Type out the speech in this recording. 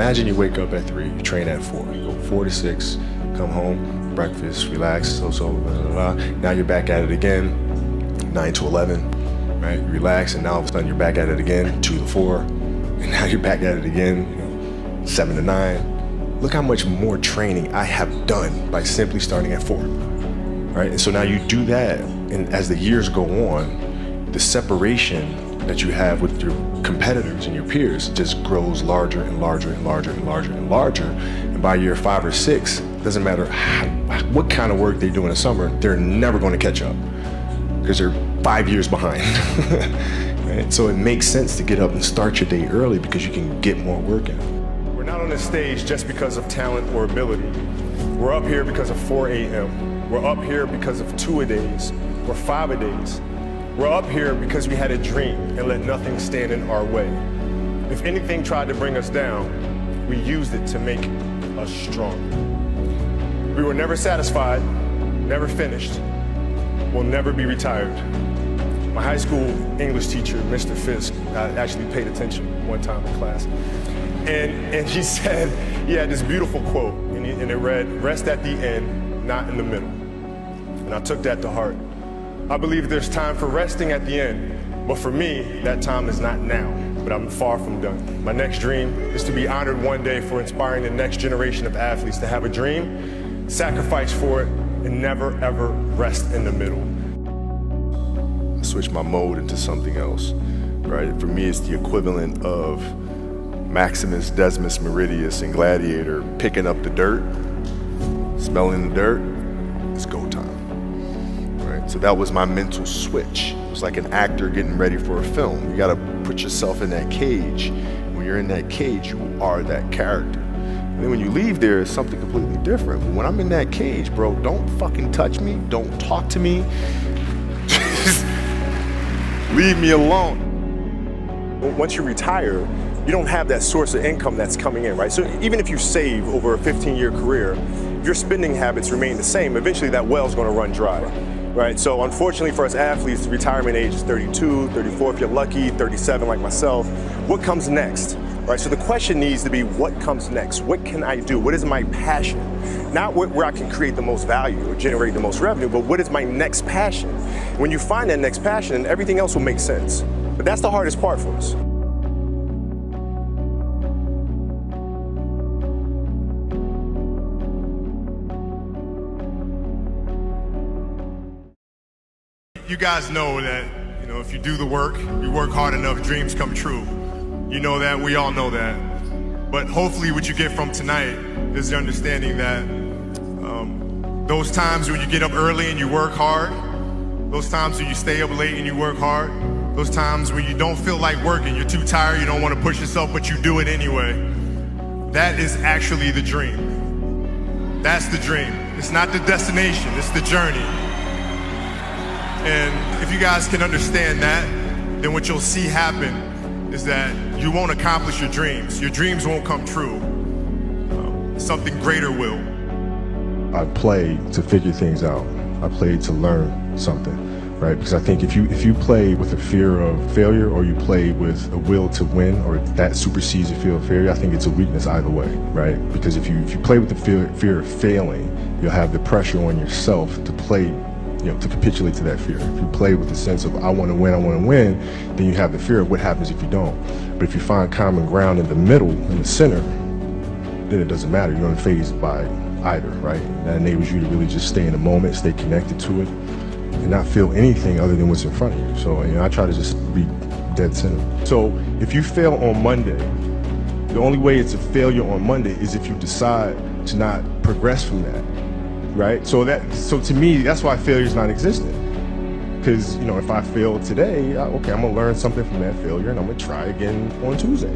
Imagine you wake up at 3, you train at 4, you go 4 to 6, come home, breakfast, relax, blah, blah, blah. Now you're back at it again, 9 to 11, right? You relax, and now all of a sudden you're back at it again, 2 to 4, and now you're back at it again, 7 to 9. Look how much more training I have done by simply starting at 4, right? And so now you do that, and as the years go on, the separation that you have with your competitors and your peers just grows larger and larger and larger and larger and larger. And by year 5 or 6, doesn't matter what kind of work they do in the summer, they're never going to catch up because they're 5 years behind. Right? So it makes sense to get up and start your day early because you can get more work in. We're not on this stage just because of talent or ability. We're up here because of 4 a.m. We're up here because of 2-a-days or 5-a-days. We're up here because we had a dream and let nothing stand in our way. If anything tried to bring us down, we used it to make us strong. We were never satisfied, never finished, will never be retired. My high school English teacher, Mr. Fisk, actually paid attention one time in class. And he said, he had this beautiful quote, and it read, "Rest at the end, not in the middle." And I took that to heart. I believe there's time for resting at the end, but for me, that time is not now, but I'm far from done. My next dream is to be honored one day for inspiring the next generation of athletes to have a dream, sacrifice for it, and never ever rest in the middle. I switched my mode into something else, right? For me, it's the equivalent of Maximus Decimus Meridius in Gladiator picking up the dirt, smelling the dirt, it's go time. So that was my mental switch. It was like an actor getting ready for a film. You gotta put yourself in that cage. When you're in that cage, you are that character. And then when you leave there, it's something completely different. But when I'm in that cage, bro, don't fucking touch me, don't talk to me. Just leave me alone. Once you retire, you don't have that source of income that's coming in, right? So even if you save over a 15-year career, if your spending habits remain the same, eventually that well's gonna run dry. Right, so unfortunately for us athletes, the retirement age is 32, 34 if you're lucky, 37 like myself. What comes next? Right, so the question needs to be, what comes next? What can I do? What is my passion? Not where I can create the most value or generate the most revenue, but what is my next passion? When you find that next passion, everything else will make sense. But that's the hardest part for us. You guys know that, if you do the work, you work hard enough, dreams come true. You know that, we all know that. But hopefully what you get from tonight is the understanding that those times when you get up early and you work hard, those times when you stay up late and you work hard, those times when you don't feel like working, you're too tired, you don't want to push yourself, but you do it anyway. That is actually the dream. That's the dream. It's not the destination, it's the journey. And if you guys can understand that, then what you'll see happen is that you won't accomplish your dreams. Your dreams won't come true. Something greater will. I play to figure things out. I play to learn something, right? Because I think if you play with a fear of failure, or you play with a will to win, or that supersedes a fear of failure, I think it's a weakness either way, right? Because if you play with the fear of failing, you'll have the pressure on yourself to play, to capitulate to that fear. If you play with the sense of I want to win, then you have the fear of what happens if you don't. But if you find common ground in the middle, in the center, then it doesn't matter. You're unfazed by either, right? That enables you to really just stay in the moment, stay connected to it, and not feel anything other than what's in front of you. So I try to just be dead center. So if you fail on Monday, the only way it's a failure on Monday is if you decide to not progress from that. Right? So to me, that's why failure is non-existent. Because, if I fail today, okay, I'm going to learn something from that failure and I'm going to try again on Tuesday.